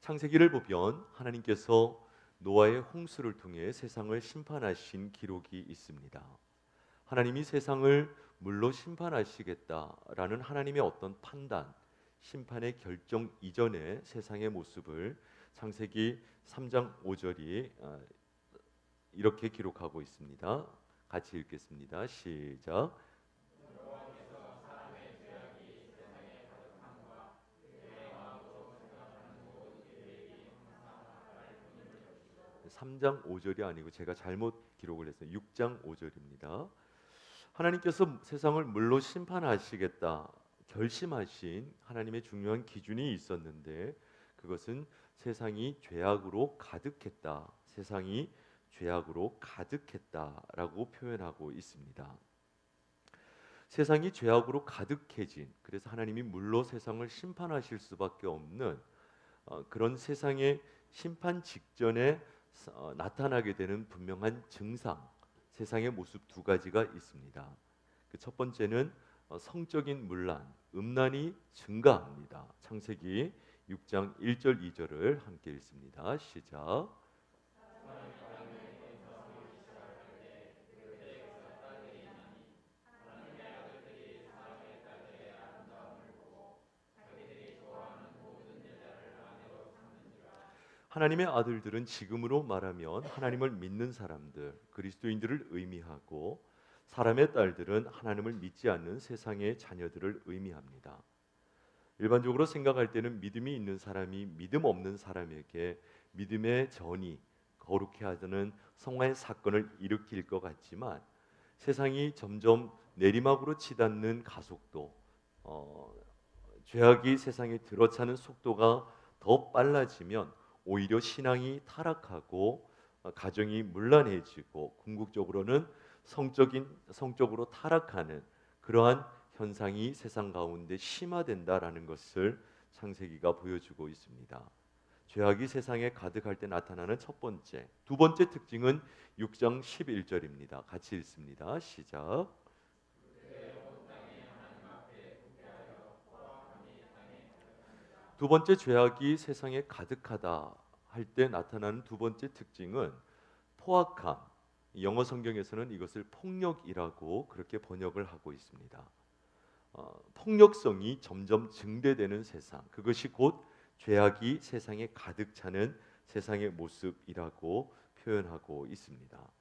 창세기를 보면 하나님께서 노아의 홍수를 통해 세상을 심판하신 기록이 있습니다. 하나님이 세상을 물로 심판하시겠다라는 하나님의 어떤 판단, 심판의 결정 이전의 세상의 모습을 창세기 3장 5절이 이렇게 기록하고 있습니다. 같이 읽겠습니다. 시작. 3장 5절이 아니고 제가 잘못 기록을 했어요. 6장 5절입니다. 하나님께서 세상을 물로 심판하시겠다 결심하신 하나님의 중요한 기준이 있었는데 그것은 세상이 죄악으로 가득했다. 세상이 죄악으로 가득했다라고 표현하고 있습니다. 세상이 죄악으로 가득해진, 그래서 하나님이 물로 세상을 심판하실 수밖에 없는 그런 세상의 심판 직전에 나타나게 되는 분명한 증상, 세상의 모습 두 가지가 있습니다. 그 첫 번째는 성적인 문란, 음란이 증가합니다. 창세기 6장 1절 2절을 함께 읽습니다. 시작. 하나님의 아들들은 지금으로 말하면 하나님을 믿는 사람들, 그리스도인들을 의미하고 사람의 딸들은 하나님을 믿지 않는 세상의 자녀들을 의미합니다. 일반적으로 생각할 때는 믿음이 있는 사람이 믿음 없는 사람에게 믿음의 전이 거룩해 하는 성화의 사건을 일으킬 것 같지만 세상이 점점 내리막으로 치닫는 가속도, 죄악이 세상에 들어차는 속도가 더 빨라지면 오히려 신앙이 타락하고 가정이 문란해지고 궁극적으로는 성적으로 타락하는 그러한 현상이 세상 가운데 심화된다라는 것을 창세기가 보여주고 있습니다. 죄악이 세상에 가득할 때 나타나는 첫 번째, 두 번째 특징은 6장 11절입니다. 같이 읽습니다. 시작. 두 번째 죄악이 세상에 가득하다 할 때 나타나는 두 번째 특징은 포악함. 영어 성경에서는 이것을 폭력이라고 그렇게 번역을 하고 있습니다. 폭력성이 점점 증대되는 세상, 그것이 곧 죄악이 세상에 가득 차는 세상의 모습이라고 표현하고 있습니다.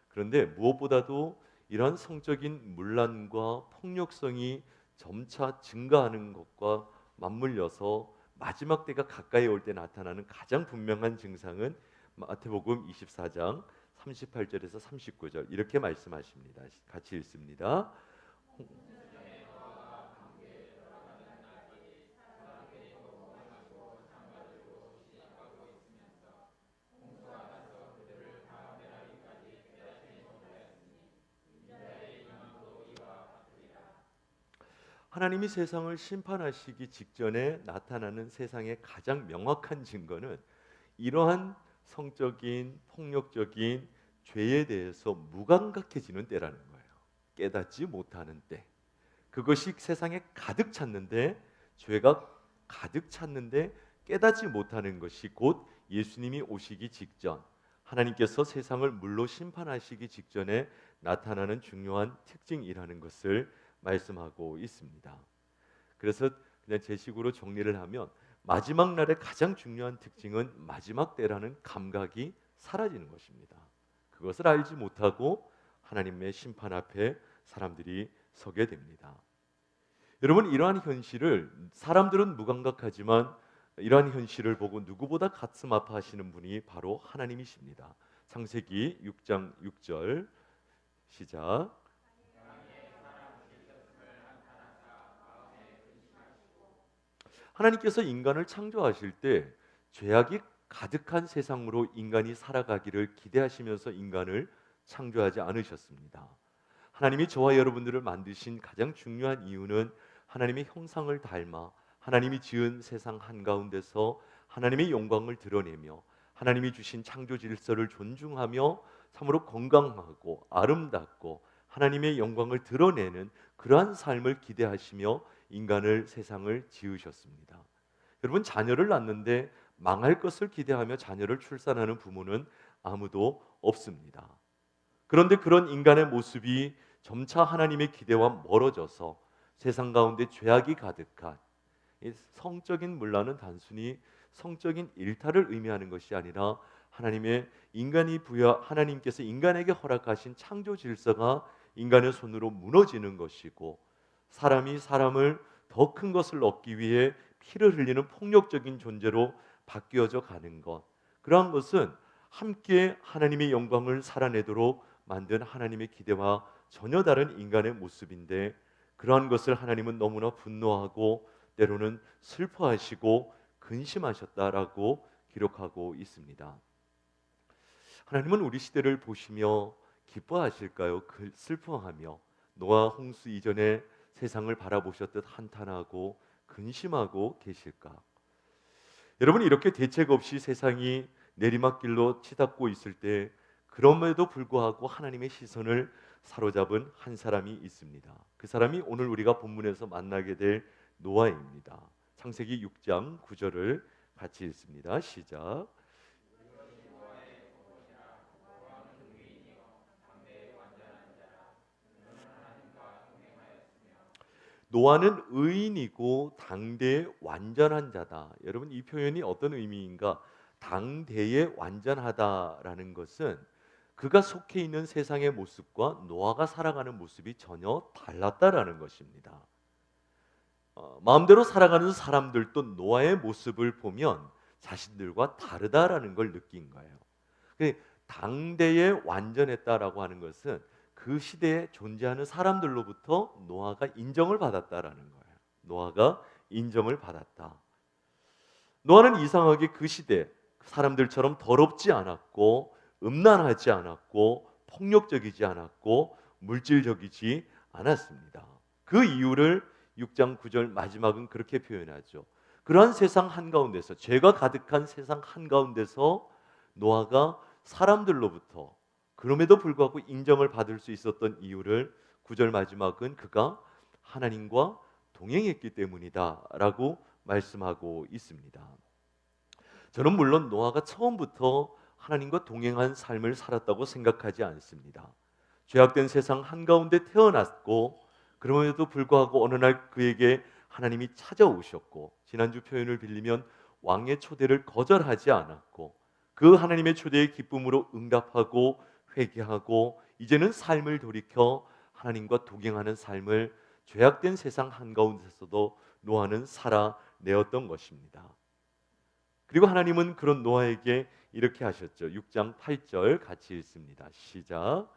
그런데 무엇보다도 이러한 성적인 문란과 폭력성이 점차 증가하는 것과 맞물려서 마지막 때가 가까이 올 때 나타나는 가장 분명한 증상은 마태복음 24장 38절에서 39절 이렇게 말씀하십니다. 같이 읽습니다. 하나님이 세상을 심판하시기 직전에 나타나는 세상의 가장 명확한 증거는 이러한 성적인 폭력적인 죄에 대해서 무감각해지는 때라는 거예요. 깨닫지 못하는 때. 그것이 세상에 가득 찼는데 죄가 가득 찼는데 깨닫지 못하는 것이 곧 예수님이 오시기 직전 하나님께서 세상을 물로 심판하시기 직전에 나타나는 중요한 특징이라는 것을 말씀하고 있습니다. 그래서 그냥 제 식으로 정리를 하면 마지막 날의 가장 중요한 특징은 마지막 때라는 감각이 사라지는 것입니다. 그것을 알지 못하고 하나님의 심판 앞에 사람들이 서게 됩니다. 여러분, 이러한 현실을 사람들은 무감각하지만 이러한 현실을 보고 누구보다 가슴 아파하시는 분이 바로 하나님이십니다. 창세기 6장 6절 시작. 하나님께서 인간을 창조하실 때 죄악이 가득한 세상으로 인간이 살아가기를 기대하시면서 인간을 창조하지 않으셨습니다. 하나님이 저와 여러분들을 만드신 가장 중요한 이유는 하나님의 형상을 닮아 하나님이 지은 세상 한가운데서 하나님의 영광을 드러내며 하나님이 주신 창조 질서를 존중하며 참으로 건강하고 아름답고 하나님의 영광을 드러내는 그러한 삶을 기대하시며 인간을 세상을 지으셨습니다. 여러분, 자녀를 낳는데 망할 것을 기대하며 자녀를 출산하는 부모는 아무도 없습니다. 그런데 그런 인간의 모습이 점차 하나님의 기대와 멀어져서 세상 가운데 죄악이 가득한, 이 성적인 문란은 단순히 성적인 일탈을 의미하는 것이 아니라 하나님께서 인간에게 허락하신 창조 질서가 인간의 손으로 무너지는 것이고, 사람이 사람을 더 큰 것을 얻기 위해 피를 흘리는 폭력적인 존재로 바뀌어져 가는 것, 그러한 것은 함께 하나님의 영광을 살아내도록 만든 하나님의 기대와 전혀 다른 인간의 모습인데, 그러한 것을 하나님은 너무나 분노하고 때로는 슬퍼하시고 근심하셨다라고 기록하고 있습니다. 하나님은 우리 시대를 보시며 기뻐하실까요? 슬퍼하며 노아 홍수 이전에 세상을 바라보셨듯 한탄하고 근심하고 계실까? 여러분, 이렇게 대책 없이 세상이 내리막길로 치닫고 있을 때 그럼에도 불구하고 하나님의 시선을 사로잡은 한 사람이 있습니다. 그 사람이 오늘 우리가 본문에서 만나게 될 노아입니다. 창세기 6장 9절을 같이 읽습니다. 시작. 노아는 의인이고 당대의 완전한 자다. 여러분, 이 표현이 어떤 의미인가? 당대의 완전하다라는 것은 그가 속해 있는 세상의 모습과 노아가 살아가는 모습이 전혀 달랐다라는 것입니다. 마음대로 살아가는 사람들도 노아의 모습을 보면 자신들과 다르다라는 걸 느낀 거예요. 당대에 완전했다라고 하는 것은 그 시대에 존재하는 사람들로부터 노아가 인정을 받았다라는 거예요. 노아가 인정을 받았다. 노아는 이상하게 그 시대 사람들처럼 더럽지 않았고 음란하지 않았고 폭력적이지 않았고 물질적이지 않았습니다. 그 이유를 6장 9절 마지막은 그렇게 표현하죠. 그러한 세상 한가운데서, 죄가 가득한 세상 한가운데서 노아가 사람들로부터 그럼에도 불구하고 인정을 받을 수 있었던 이유를 9절 마지막은 그가 하나님과 동행했기 때문이다 라고 말씀하고 있습니다. 저는 물론 노아가 처음부터 하나님과 동행한 삶을 살았다고 생각하지 않습니다. 죄악된 세상 한가운데 태어났고, 그럼에도 불구하고 어느 날 그에게 하나님이 찾아오셨고, 지난주 표현을 빌리면 왕의 초대를 거절하지 않았고, 그 하나님의 초대의 기쁨으로 응답하고 회개하고 이제는 삶을 돌이켜 하나님과 동행하는 삶을 죄악된 세상 한가운데서도 노아는 살아내었던 것입니다. 그리고 하나님은 그런 노아에게 이렇게 하셨죠. 6장 8절 같이 읽습니다. 시작.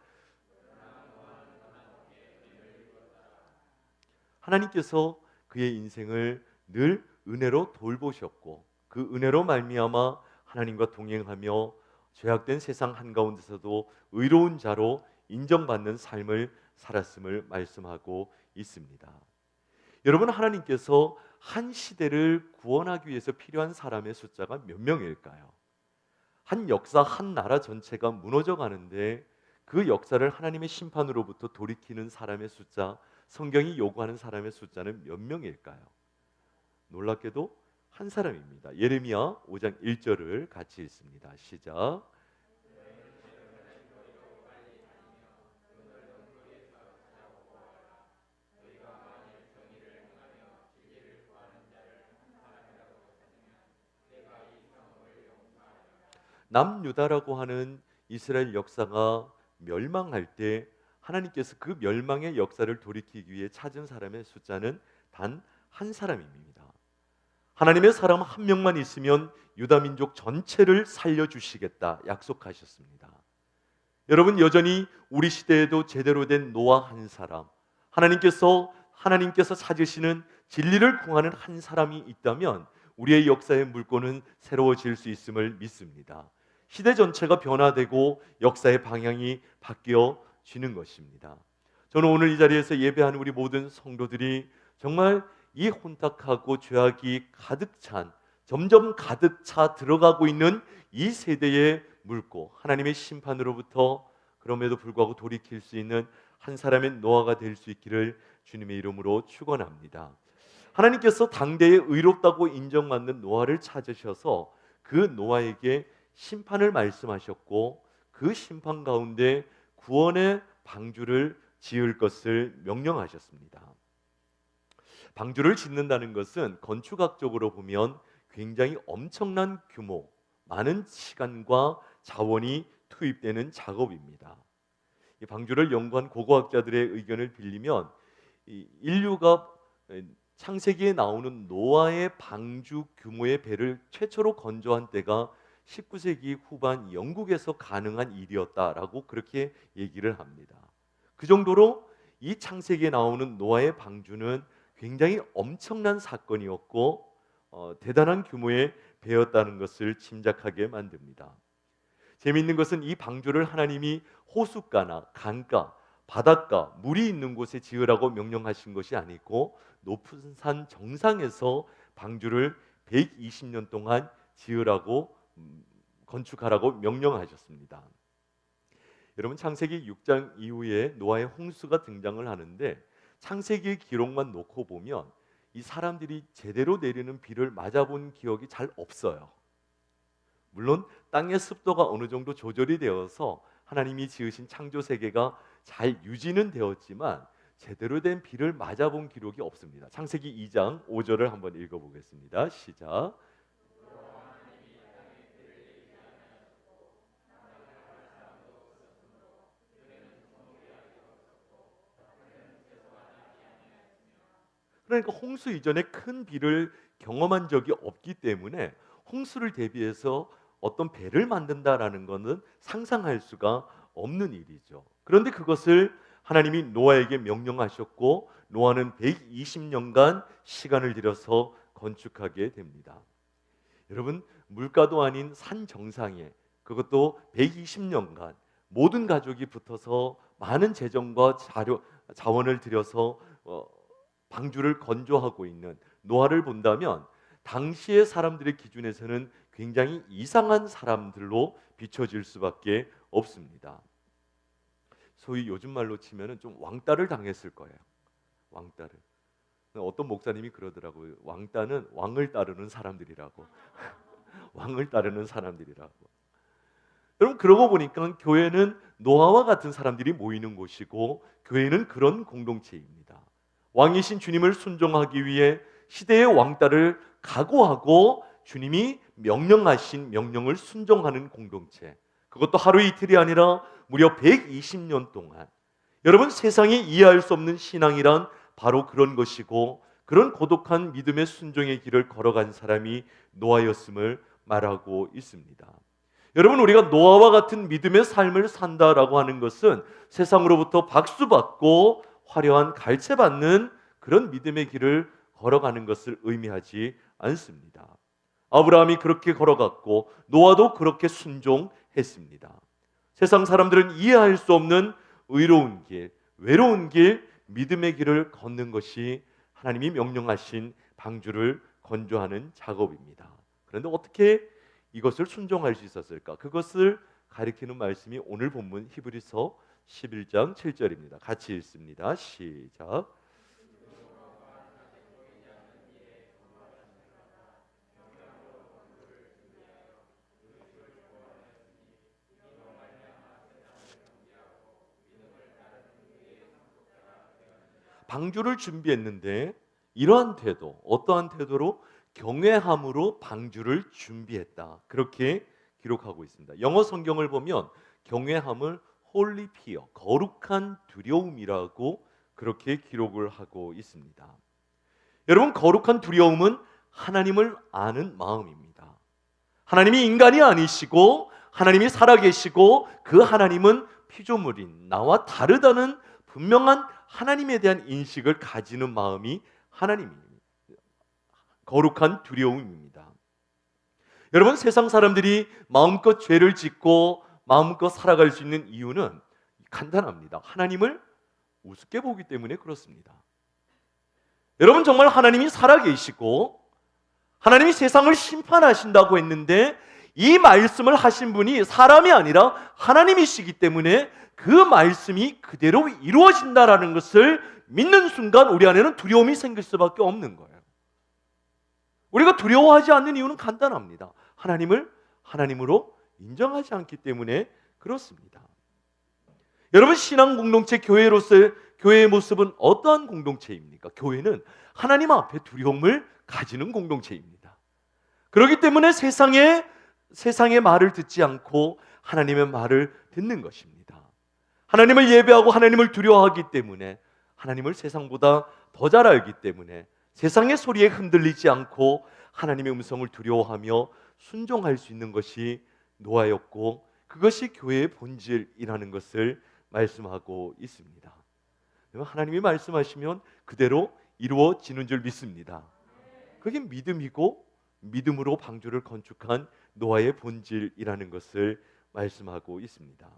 하나님께서 그의 인생을 늘 은혜로 돌보셨고, 그 은혜로 말미암아 하나님과 동행하며 죄악된 세상 한가운데서도 의로운 자로 인정받는 삶을 살았음을 말씀하고 있습니다. 여러분, 하나님께서 한 시대를 구원하기 위해서 필요한 사람의 숫자가 몇 명일까요? 한 역사, 한 나라 전체가 무너져 가는데 그 역사를 하나님의 심판으로부터 돌이키는 사람의 숫자, 성경이 요구하는 사람의 숫자는 몇 명일까요? 놀랍게도 한 사람입니다. 예레미야 5장 1절을 같이 읽습니다. 시작. 남유다라고 하는 이스라엘 역사가 멸망할 때 하나님께서 그 멸망의 역사를 돌이키기 위해 찾은 사람의 숫자는 단 한 사람입니다. 하나님의 사람 한 명만 있으면 유다 민족 전체를 살려주시겠다 약속하셨습니다. 여러분, 여전히 우리 시대에도 제대로 된 노아 한 사람, 하나님께서 찾으시는 진리를 구하는 한 사람이 있다면 우리의 역사의 물꼬는 새로워질 수 있음을 믿습니다. 시대 전체가 변화되고 역사의 방향이 바뀌어지는 것입니다. 저는 오늘 이 자리에서 예배하는 우리 모든 성도들이 정말 이 혼탁하고 죄악이 가득 찬, 점점 가득 차 들어가고 있는 이 세대의 물고 하나님의 심판으로부터 그럼에도 불구하고 돌이킬 수 있는 한 사람의 노아가 될 수 있기를 주님의 이름으로 축원합니다. 하나님께서 당대에 의롭다고 인정받는 노아를 찾으셔서 그 노아에게 심판을 말씀하셨고 그 심판 가운데 구원의 방주를 지을 것을 명령하셨습니다. 방주를 짓는다는 것은 건축학적으로 보면 굉장히 엄청난 규모, 많은 시간과 자원이 투입되는 작업입니다. 이 방주를 연구한 고고학자들의 의견을 빌리면 인류가 창세기에 나오는 노아의 방주 규모의 배를 최초로 건조한 때가 19세기 후반 영국에서 가능한 일이었다라고 그렇게 얘기를 합니다. 그 정도로 이 창세기에 나오는 노아의 방주는 굉장히 엄청난 사건이었고 대단한 규모의 배였다는 것을 짐작하게 만듭니다. 재미있는 것은 이 방주를 하나님이 호숫가나 강가, 바닷가, 물이 있는 곳에 지으라고 명령하신 것이 아니고 높은 산 정상에서 방주를 120년 동안 지으라고 건축하라고 명령하셨습니다. 여러분, 창세기 6장 이후에 노아의 홍수가 등장을 하는데 창세기의 기록만 놓고 보면 이 사람들이 제대로 내리는 비를 맞아본 기억이 잘 없어요. 물론 땅의 습도가 어느 정도 조절이 되어서 하나님이 지으신 창조 세계가 잘 유지는 되었지만 제대로 된 비를 맞아본 기록이 없습니다. 창세기 2장 5절을 한번 읽어보겠습니다. 시작. 그러니까 홍수 이전에 큰 비를 경험한 적이 없기 때문에 홍수를 대비해서 어떤 배를 만든다라는 것은 상상할 수가 없는 일이죠. 그런데 그것을 하나님이 노아에게 명령하셨고 노아는 120년간 시간을 들여서 건축하게 됩니다. 여러분, 물가도 아닌 산 정상에 그것도 120년간 모든 가족이 붙어서 많은 재정과 자원을 들여서 방주를 건조하고 있는 노아를 본다면 당시의 사람들의 기준에서는 굉장히 이상한 사람들로 비춰질 수밖에 없습니다. 소위 요즘 말로 치면은 좀 왕따를 당했을 거예요. 왕따를. 어떤 목사님이 그러더라고요. 왕따는 왕을 따르는 사람들이라고. 왕을 따르는 사람들이라고. 여러분, 그러고 보니까 교회는 노아와 같은 사람들이 모이는 곳이고 교회는 그런 공동체입니다. 왕이신 주님을 순종하기 위해 시대의 왕따를 각오하고 주님이 명령하신 명령을 순종하는 공동체. 그것도 하루 이틀이 아니라 무려 120년 동안. 여러분, 세상이 이해할 수 없는 신앙이란 바로 그런 것이고 그런 고독한 믿음의 순종의 길을 걸어간 사람이 노아였음을 말하고 있습니다. 여러분, 우리가 노아와 같은 믿음의 삶을 산다라고 하는 것은 세상으로부터 박수받고 화려한 갈채받는 그런 믿음의 길을 걸어가는 것을 의미하지 않습니다. 아브라함이 그렇게 걸어갔고 노아도 그렇게 순종했습니다. 세상 사람들은 이해할 수 없는 의로운 길, 외로운 길, 믿음의 길을 걷는 것이 하나님이 명령하신 방주를 건조하는 작업입니다. 그런데 어떻게 이것을 순종할 수 있었을까? 그것을 가리키는 말씀이 오늘 본문 히브리서 11장 7절입니다. 같이 읽습니다. 시작. 방주를 준비했는데 이러한 태도, 어떠한 태도로? 경외함으로 방주를 준비했다. 그렇게 기록하고 있습니다. 영어 성경을 보면 경외함을 holy fear, 거룩한 두려움이라고 그렇게 기록을 하고 있습니다. 여러분, 거룩한 두려움은 하나님을 아는 마음입니다. 하나님이 인간이 아니시고 하나님이 살아계시고 그 하나님은 피조물인 나와 다르다는 분명한 하나님에 대한 인식을 가지는 마음이 하나님입니다. 거룩한 두려움입니다. 여러분, 세상 사람들이 마음껏 죄를 짓고 마음껏 살아갈 수 있는 이유는 간단합니다. 하나님을 우습게 보기 때문에 그렇습니다. 여러분, 정말 하나님이 살아계시고 하나님이 세상을 심판하신다고 했는데 이 말씀을 하신 분이 사람이 아니라 하나님이시기 때문에 그 말씀이 그대로 이루어진다라는 것을 믿는 순간 우리 안에는 두려움이 생길 수밖에 없는 거예요. 우리가 두려워하지 않는 이유는 간단합니다. 하나님을 하나님으로 인정하지 않기 때문에 그렇습니다. 여러분, 신앙 공동체 교회로서의 교회의 모습은 어떠한 공동체입니까? 교회는 하나님 앞에 두려움을 가지는 공동체입니다. 그렇기 때문에 세상의 말을 듣지 않고 하나님의 말을 듣는 것입니다. 하나님을 예배하고 하나님을 두려워하기 때문에, 하나님을 세상보다 더 잘 알기 때문에 세상의 소리에 흔들리지 않고 하나님의 음성을 두려워하며 순종할 수 있는 것이 노아였고, 그것이 교회의 본질이라는 것을 말씀하고 있습니다. 하나님이 말씀하시면 그대로 이루어지는 줄 믿습니다. 그게 믿음이고, 믿음으로 방주를 건축한 노아의 본질이라는 것을 말씀하고 있습니다.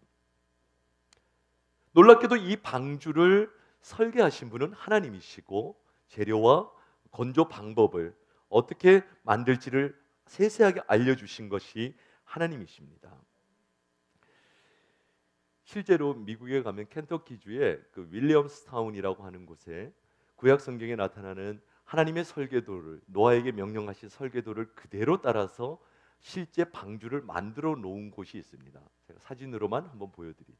놀랍게도 이 방주를 설계하신 분은 하나님이시고, 재료와 건조 방법을 어떻게 만들지를 세세하게 알려주신 것이 하나님이십니다. 실제로 미국에 가면 켄터키주의 그 윌리엄스타운이라고 하는 곳에 구약 성경에 나타나는 하나님의 설계도를, 노아에게 명령하신 설계도를 그대로 따라서 실제 방주를 만들어 놓은 곳이 있습니다. 제가 사진으로만 한번 보여드리죠.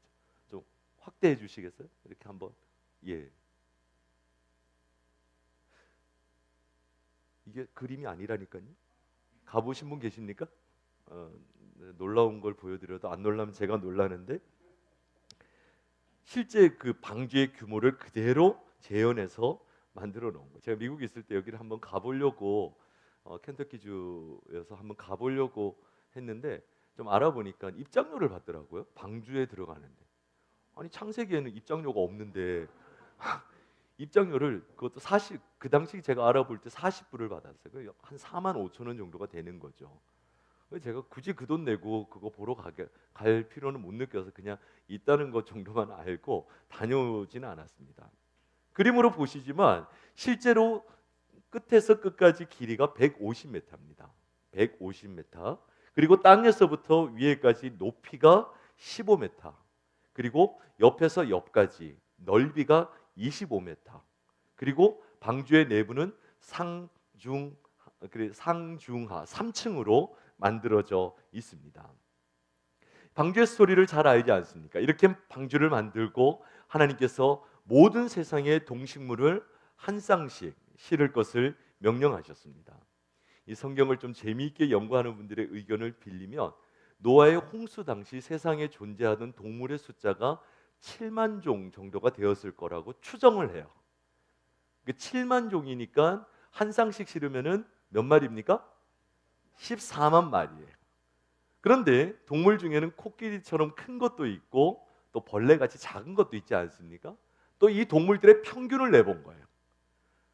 좀 확대해 주시겠어요? 이렇게 한번. 예. 이게 그림이 아니라니까요. 가보신 분 계십니까? 놀라운 걸 보여드려도 안 놀라면 제가 놀라는데, 실제 그 방주의 규모를 그대로 재현해서 만들어 놓은 거예요. 제가 미국에 있을 때 여기를 한번 가보려고, 켄터키주에서 한번 가보려고 했는데 좀 알아보니까 입장료를 받더라고요. 방주에 들어가는데. 아니, 창세기에는 입장료가 없는데 입장료를, 그것도 그 당시 제가 알아볼 때 40불을 받았어요. 한 45,000원 정도가 되는 거죠. 제가 굳이 그 돈 내고 그거 보러 갈 필요는 못 느껴서 그냥 있다는 것 정도만 알고 다녀오지는 않았습니다. 그림으로 보시지만 실제로 끝에서 끝까지 길이가 150m입니다. 150m. 그리고 땅에서부터 위에까지 높이가 15m. 그리고 옆에서 옆까지 넓이가 25m. 그리고 방주의 내부는 상중하 3층으로 만들어져 있습니다. 방주의 스토리를 잘 알지 않습니까? 이렇게 방주를 만들고 하나님께서 모든 세상의 동식물을 한 쌍씩 실을 것을 명령하셨습니다. 이 성경을 좀 재미있게 연구하는 분들의 의견을 빌리면, 노아의 홍수 당시 세상에 존재하던 동물의 숫자가 7만 종 정도가 되었을 거라고 추정을 해요. 7만 종이니까 한 쌍씩 실으면은 몇 마리입니까? 14만 마리예요. 그런데 동물 중에는 코끼리처럼 큰 것도 있고 또 벌레같이 작은 것도 있지 않습니까? 또 이 동물들의 평균을 내본 거예요.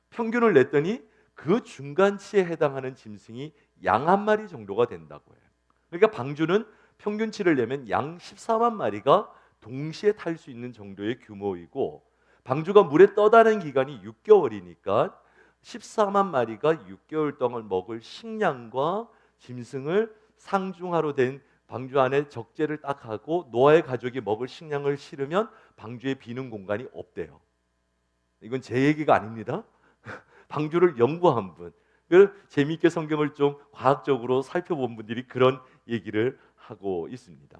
평균을 냈더니 그 중간치에 해당하는 짐승이 양 한 마리 정도가 된다고 해요. 그러니까 방주는 평균치를 내면 양 14만 마리가 동시에 탈 수 있는 정도의 규모이고, 방주가 물에 떠다니는 기간이 6개월이니까 14만 마리가 6개월 동안 먹을 식량과 짐승을 상중하로 된 방주 안에 적재를 딱 하고 노아의 가족이 먹을 식량을 실으면 방주에 비는 공간이 없대요. 이건 제 얘기가 아닙니다. 방주를 연구한 분, 재미있게 성경을 좀 과학적으로 살펴본 분들이 그런 얘기를 하고 있습니다.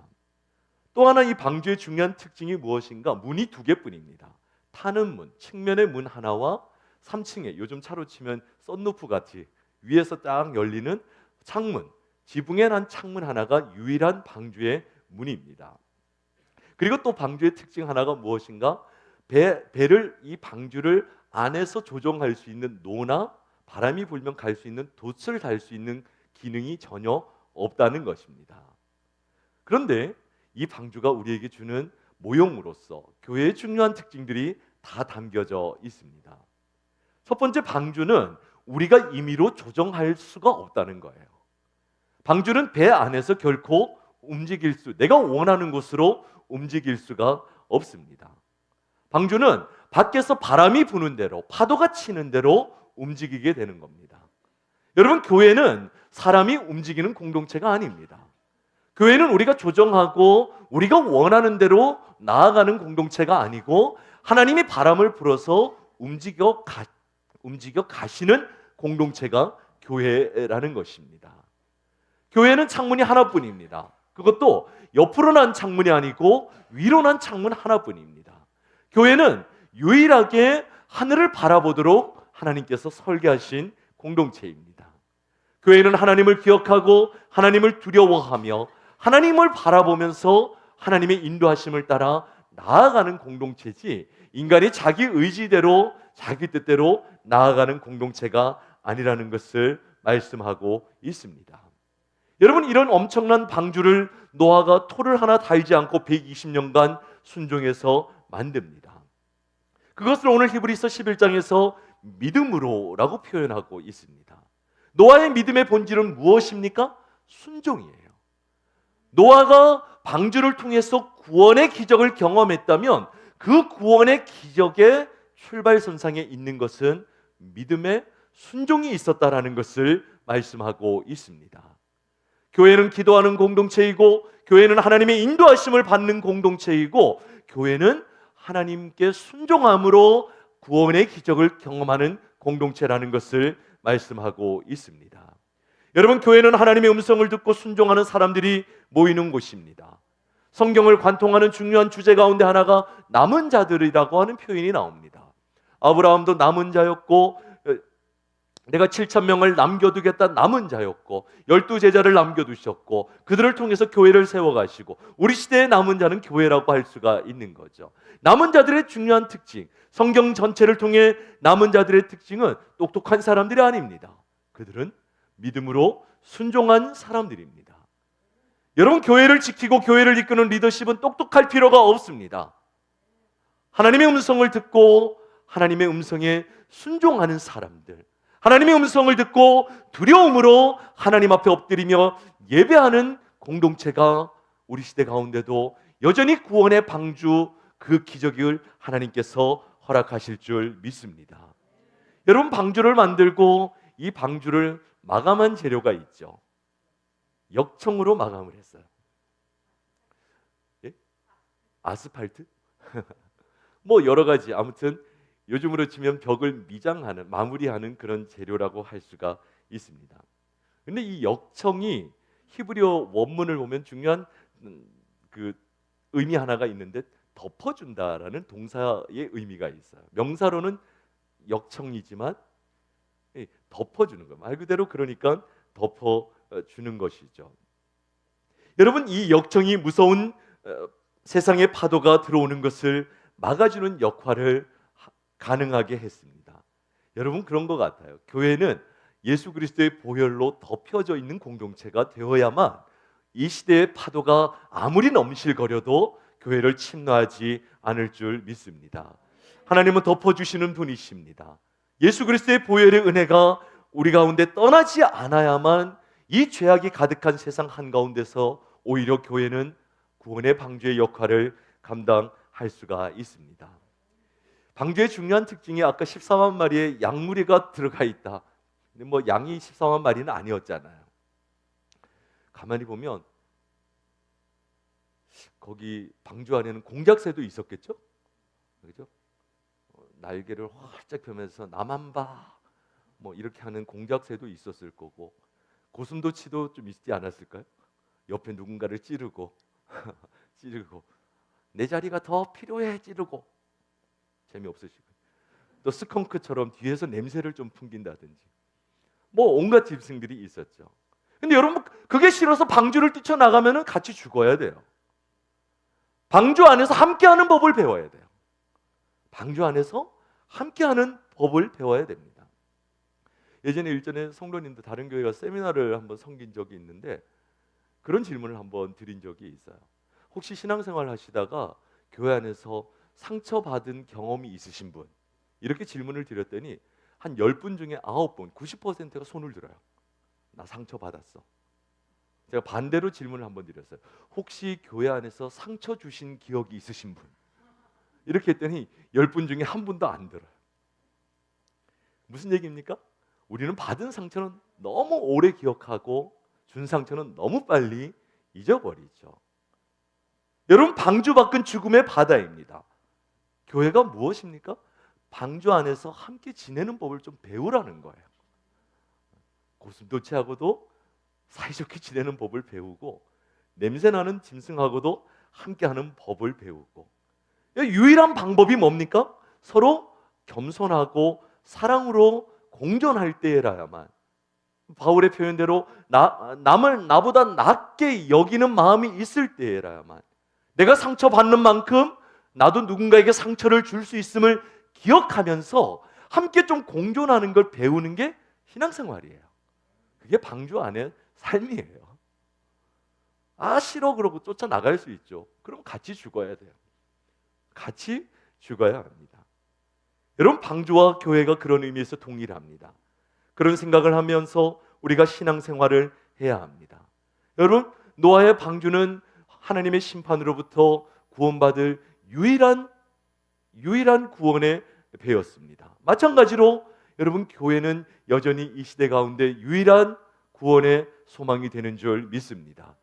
또 하나 이 방주의 중요한 특징이 무엇인가? 문이 2개뿐입니다. 타는 문, 측면의 문 하나와 3층에 요즘 차로 치면 썬루프 같이 위에서 딱 열리는 창문, 지붕에 난 창문 하나가 유일한 방주의 문입니다. 그리고 또 방주의 특징 하나가 무엇인가? 배를, 이 방주를 안에서 조종할 수 있는 노나 바람이 불면 갈 수 있는 돛을 달 수 있는 기능이 전혀 없다는 것입니다. 그런데 이 방주가 우리에게 주는 모형으로서 교회의 중요한 특징들이 다 담겨져 있습니다. 첫 번째, 방주는 우리가 임의로 조정할 수가 없다는 거예요. 방주는 배 안에서 결코 내가 원하는 곳으로 움직일 수가 없습니다. 방주는 밖에서 바람이 부는 대로, 파도가 치는 대로 움직이게 되는 겁니다. 여러분, 교회는 사람이 움직이는 공동체가 아닙니다. 교회는 우리가 조정하고 우리가 원하는 대로 나아가는 공동체가 아니고, 하나님이 바람을 불어서 움직여 가시는 공동체가 교회라는 것입니다. 교회는 창문이 하나뿐입니다. 그것도 옆으로 난 창문이 아니고 위로 난 창문 하나뿐입니다. 교회는 유일하게 하늘을 바라보도록 하나님께서 설계하신 공동체입니다. 교회는 하나님을 기억하고 하나님을 두려워하며 하나님을 바라보면서 하나님의 인도하심을 따라 나아가는 공동체지, 인간이 자기 의지대로 자기 뜻대로 나아가는 공동체가 아니라는 것을 말씀하고 있습니다. 여러분, 이런 엄청난 방주를 노아가 토를 하나 달지 않고 120년간 순종해서 만듭니다. 그것을 오늘 히브리서 11장에서 믿음으로라고 표현하고 있습니다. 노아의 믿음의 본질은 무엇입니까? 순종이에요. 노아가 방주를 통해서 구원의 기적을 경험했다면 그 구원의 기적의 출발선상에 있는 것은 믿음의 순종이 있었다라는 것을 말씀하고 있습니다. 교회는 기도하는 공동체이고, 교회는 하나님의 인도하심을 받는 공동체이고, 교회는 하나님께 순종함으로 구원의 기적을 경험하는 공동체라는 것을 말씀하고 있습니다. 여러분, 교회는 하나님의 음성을 듣고 순종하는 사람들이 모이는 곳입니다. 성경을 관통하는 중요한 주제 가운데 하나가 남은 자들이라고 하는 표현이 나옵니다. 아브라함도 남은 자였고, 내가 7,000명을 남겨두겠다 남은 자였고, 12제자를 남겨두셨고, 그들을 통해서 교회를 세워가시고, 우리 시대의 남은 자는 교회라고 할 수가 있는 거죠. 남은 자들의 중요한 특징, 성경 전체를 통해 남은 자들의 특징은 똑똑한 사람들이 아닙니다. 그들은 믿음으로 순종한 사람들입니다. 여러분, 교회를 지키고 교회를 이끄는 리더십은 똑똑할 필요가 없습니다. 하나님의 음성을 듣고 하나님의 음성에 순종하는 사람들, 하나님의 음성을 듣고 두려움으로 하나님 앞에 엎드리며 예배하는 공동체가 우리 시대 가운데도 여전히 구원의 방주, 그 기적을 하나님께서 허락하실 줄 믿습니다. 여러분, 방주를 만들고 이 방주를 마감한 재료가 있죠. 역청으로 마감을 했어요. 예? 아스팔트? 뭐 여러 가지, 아무튼 요즘으로 치면 벽을 미장하는, 마무리하는 그런 재료라고 할 수가 있습니다. 근데 이 역청이 히브리어 원문을 보면 중요한 그 의미 하나가 있는데, 덮어준다라는 동사의 의미가 있어요. 명사로는 역청이지만 덮어주는 거, 말 그대로 그러니까 덮어주는 것이죠. 여러분, 이 역청이 무서운 세상의 파도가 들어오는 것을 막아주는 역할을 가능하게 했습니다. 여러분, 그런 것 같아요. 교회는 예수 그리스도의 보혈로 덮여져 있는 공동체가 되어야만 이 시대의 파도가 아무리 넘실거려도 교회를 침노하지 않을 줄 믿습니다. 하나님은 덮어주시는 분이십니다. 예수 그리스도의 보혈의 은혜가 우리 가운데 떠나지 않아야만 이 죄악이 가득한 세상 한가운데서 오히려 교회는 구원의 방주의 역할을 감당할 수가 있습니다. 방주의 중요한 특징이 아까 14만 마리의 양무리가 들어가 있다. 근데 뭐 양이 14만 마리는 아니었잖아요. 가만히 보면 거기 방주 안에는 공작새도 있었겠죠? 그렇죠? 날개를 활짝 펴면서 나만 봐, 뭐 이렇게 하는 공작새도 있었을 거고, 고슴도치도 좀 있지 않았을까요? 옆에 누군가를 찌르고 찌르고, 내 자리가 더 필요해 찌르고, 재미없으시고, 또 스컹크처럼 뒤에서 냄새를 좀 풍긴다든지, 뭐 온갖 짐승들이 있었죠. 근데 여러분, 그게 싫어서 방주를 뛰쳐나가면 같이 죽어야 돼요. 방주 안에서 함께하는 법을 배워야 돼요. 방주 안에서 함께하는 법을 배워야 됩니다. 예전에 일전에 성도님들 다른 교회 가서 세미나를 한번 섬긴 적이 있는데, 그런 질문을 한번 드린 적이 있어요. 혹시 신앙생활 하시다가 교회 안에서 상처받은 경험이 있으신 분? 이렇게 질문을 드렸더니 한 10분 중에 9분, 90%가 손을 들어요. 나 상처받았어. 제가 반대로 질문을 한번 드렸어요. 혹시 교회 안에서 상처 주신 기억이 있으신 분? 이렇게 했더니 10분 중에 한 분도 안 들어요. 무슨 얘기입니까? 우리는 받은 상처는 너무 오래 기억하고 준 상처는 너무 빨리 잊어버리죠. 여러분, 방주 밖은 죽음의 바다입니다. 교회가 무엇입니까? 방주 안에서 함께 지내는 법을 좀 배우라는 거예요. 고슴도치하고도 사이좋게 지내는 법을 배우고 냄새나는 짐승하고도 함께하는 법을 배우고 유일한 방법이 뭡니까? 서로 겸손하고 사랑으로 공존할 때라야만 바울의 표현대로 남을 나보다 낮게 여기는 마음이 있을 때라야만 내가 상처받는 만큼 나도 누군가에게 상처를 줄 수 있음을 기억하면서 함께 좀 공존하는 걸 배우는 게 신앙생활이에요. 그게 방주 안의 삶이에요. 아 싫어 그러고 쫓아나갈 수 있죠. 그럼 같이 죽어야 돼요. 같이 죽어야 합니다. 여러분 방주와 교회가 그런 의미에서 동일합니다. 그런 생각을 하면서 우리가 신앙생활을 해야 합니다. 여러분 노아의 방주는 하나님의 심판으로부터 구원받을 유일한 구원의 배였습니다. 마찬가지로 여러분 교회는 여전히 이 시대 가운데 유일한 구원의 소망이 되는 줄 믿습니다.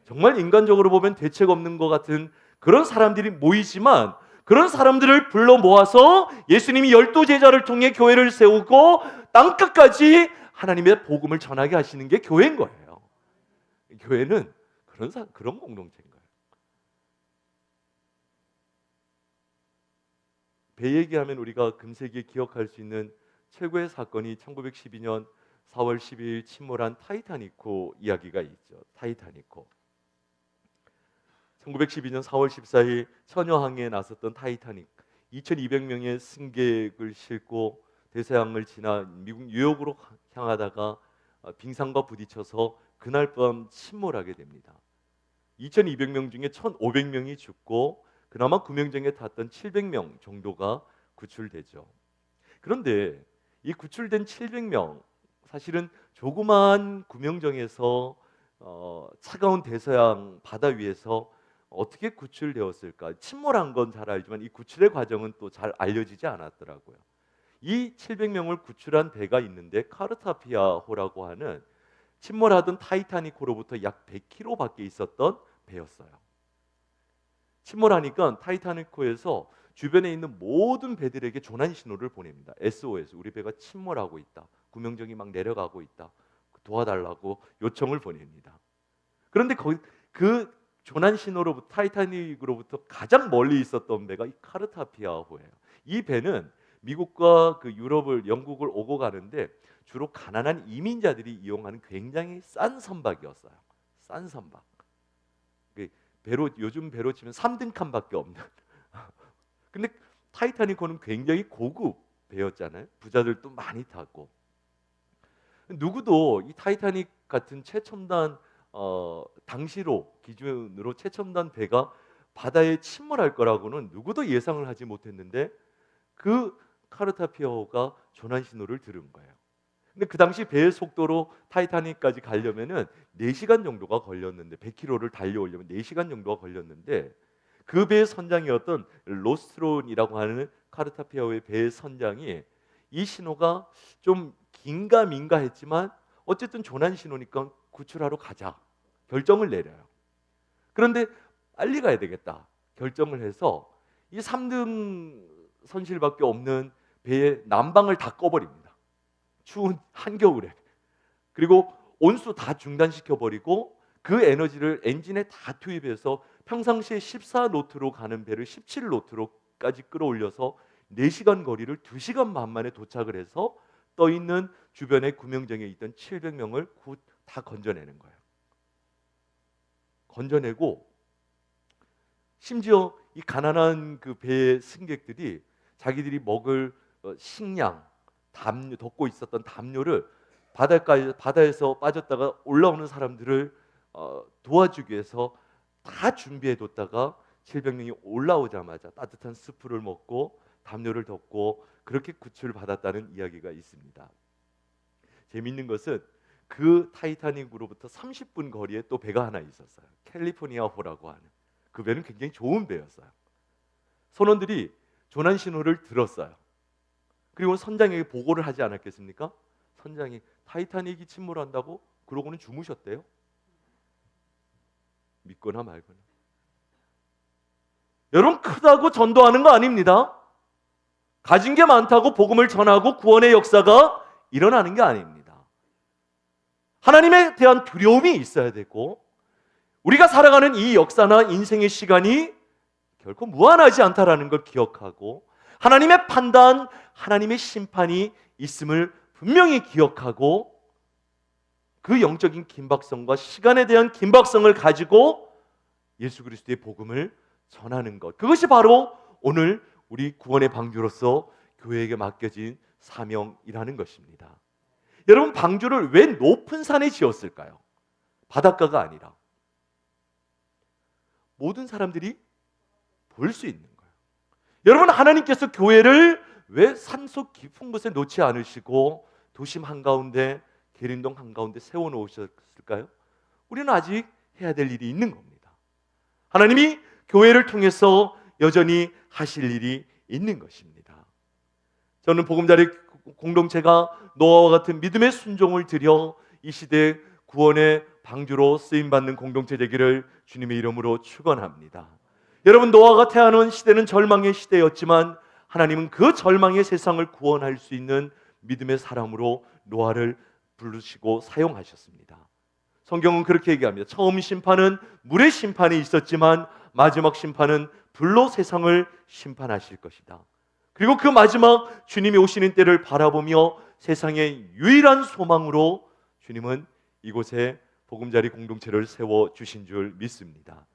정말 인간적으로 보면 대책 없는 것 같은 그런 사람들이 모이지만 그런 사람들을 불러 모아서 예수님이 12제자를 통해 교회를 세우고 땅끝까지 하나님의 복음을 전하게 하시는 게 교회인 거예요. 교회는 그런 공동체인 거예요. 배 얘기하면 우리가 금세기에 기억할 수 있는 최고의 사건이 1912년 4월 12일 침몰한 타이타닉호 이야기가 있죠. 타이타닉호. 1912년 4월 14일 처녀항해에 나섰던 타이타닉 2200명의 승객을 싣고 대서양을 지나 미국 뉴욕으로 향하다가 빙산과 부딪혀서 그날 밤 침몰하게 됩니다. 2200명 중에 1500명이 죽고 그나마 구명정에 탔던 700명 정도가 구출되죠. 그런데 이 구출된 700명 사실은 조그마한 구명정에서 차가운 대서양 바다 위에서 어떻게 구출되었을까? 침몰한 건 잘 알지만 이 구출의 과정은 또 잘 알려지지 않았더라고요. 이 700명을 구출한 배가 있는데 카르타피아호라고 하는 침몰하던 타이타닉호로부터 약 100km밖에 있었던 배였어요. 침몰하니까 타이타닉호에서 주변에 있는 모든 배들에게 조난 신호를 보냅니다. SOS, 우리 배가 침몰하고 있다. 구명정이 막 내려가고 있다. 도와달라고 요청을 보냅니다. 그런데 그 조난 신호로부터 타이타닉으로부터 가장 멀리 있었던 배가 이 카르타피아호예요. 이 배는 미국과 그 유럽을 영국을 오고 가는데 주로 가난한 이민자들이 이용하는 굉장히 싼 선박이었어요. 싼 선박. 배로 요즘 배로 치면 3등 칸밖에 없는. 근데 타이타닉호는 굉장히 고급 배였잖아요. 부자들도 많이 타고. 누구도 이 타이타닉 같은 최첨단 당시로 기준으로 최첨단 배가 바다에 침몰할 거라고는 누구도 예상을 하지 못했는데 그 카르타피아호가 조난 신호를 들은 거예요. 근데 그 당시 배의 속도로 타이타닉까지 가려면은 4시간 정도가 걸렸는데 100km를 달려오려면 4시간 정도가 걸렸는데 그 배의 선장이었던 로스트론이라고 하는 카르타피아호의 배의 선장이 이 신호가 좀 긴가민가 했지만 어쨌든 조난 신호니까 구출하러 가자 결정을 내려요. 그런데 빨리 가야 되겠다 결정을 해서 이 3등 선실밖에 없는 배의 난방을 다 꺼버립니다. 추운 한겨울에. 그리고 온수 다 중단시켜버리고 그 에너지를 엔진에 다 투입해서 평상시에 14노트로 가는 배를 17노트로까지 끌어올려서 4시간 거리를 2시간 반 만에 도착을 해서 떠있는 주변의 구명정에 있던 700명을 다 건져내는 거예요. 건져내고 심지어 이 가난한 그 배의 승객들이 자기들이 먹을 식량, 담요, 덮고 있었던 담요를 바다에서 빠졌다가 올라오는 사람들을 도와주기 위해서 다 준비해뒀다가 700명이 올라오자마자 따뜻한 스프를 먹고 담요를 덮고 그렇게 구출받았다는 이야기가 있습니다. 재미있는 것은 그 타이타닉으로부터 30분 거리에 또 배가 하나 있었어요. 캘리포니아호라고 하는. 그 배는 굉장히 좋은 배였어요. 선원들이 조난 신호를 들었어요. 그리고 선장에게 보고를 하지 않았겠습니까? 선장이 타이타닉이 침몰한다고? 그러고는 주무셨대요. 믿거나 말거나. 여러분 크다고 전도하는 거 아닙니다. 가진 게 많다고 복음을 전하고 구원의 역사가 일어나는 게 아닙니다. 하나님에 대한 두려움이 있어야 되고, 우리가 살아가는 이 역사나 인생의 시간이 결코 무한하지 않다라는 걸 기억하고, 하나님의 판단, 하나님의 심판이 있음을 분명히 기억하고, 그 영적인 긴박성과 시간에 대한 긴박성을 가지고 예수 그리스도의 복음을 전하는 것, 그것이 바로 오늘 우리 구원의 방주로서 교회에게 맡겨진 사명이라는 것입니다. 여러분, 방주를 왜 높은 산에 지었을까요? 바닷가가 아니라 모든 사람들이 볼 수 있는 거예요. 여러분, 하나님께서 교회를 왜 산속 깊은 곳에 놓지 않으시고 도심 한가운데, 계림동 한가운데 세워놓으셨을까요? 우리는 아직 해야 될 일이 있는 겁니다. 하나님이 교회를 통해서 여전히 하실 일이 있는 것입니다. 저는 보금자리 공동체가 노아와 같은 믿음의 순종을 드려 이 시대 구원의 방주로 쓰임받는 공동체 되기를 주님의 이름으로 축원합니다. 여러분, 노아가 태어난 시대는 절망의 시대였지만 하나님은 그 절망의 세상을 구원할 수 있는 믿음의 사람으로 노아를 부르시고 사용하셨습니다. 성경은 그렇게 얘기합니다. 처음 심판은 물의 심판이 있었지만 마지막 심판은 불로 세상을 심판하실 것이다. 그리고 그 마지막 주님이 오시는 때를 바라보며 세상의 유일한 소망으로 주님은 이곳에 보금자리 공동체를 세워주신 줄 믿습니다.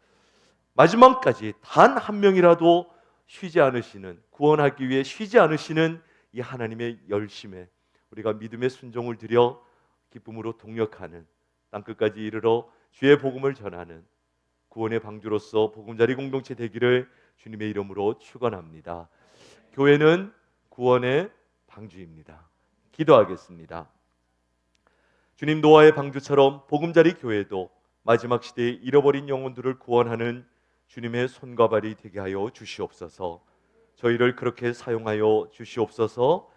마지막까지 단 한 명이라도 쉬지 않으시는, 구원하기 위해 쉬지 않으시는 이 하나님의 열심에 우리가 믿음의 순종을 드려 기쁨으로 동력하는, 땅끝까지 이르러 주의 복음을 전하는 구원의 방주로서 보금자리 공동체 되기를 주님의 이름으로 축원합니다. 교회는 구원의 방주입니다. 기도하겠습니다. 주님, 노아의 방주처럼 보금자리 교회도 마지막 시대에 잃어버린 영혼들을 구원하는 주님의 손과 발이 되게 하여 주시옵소서. 저희를 그렇게 사용하여 주시옵소서.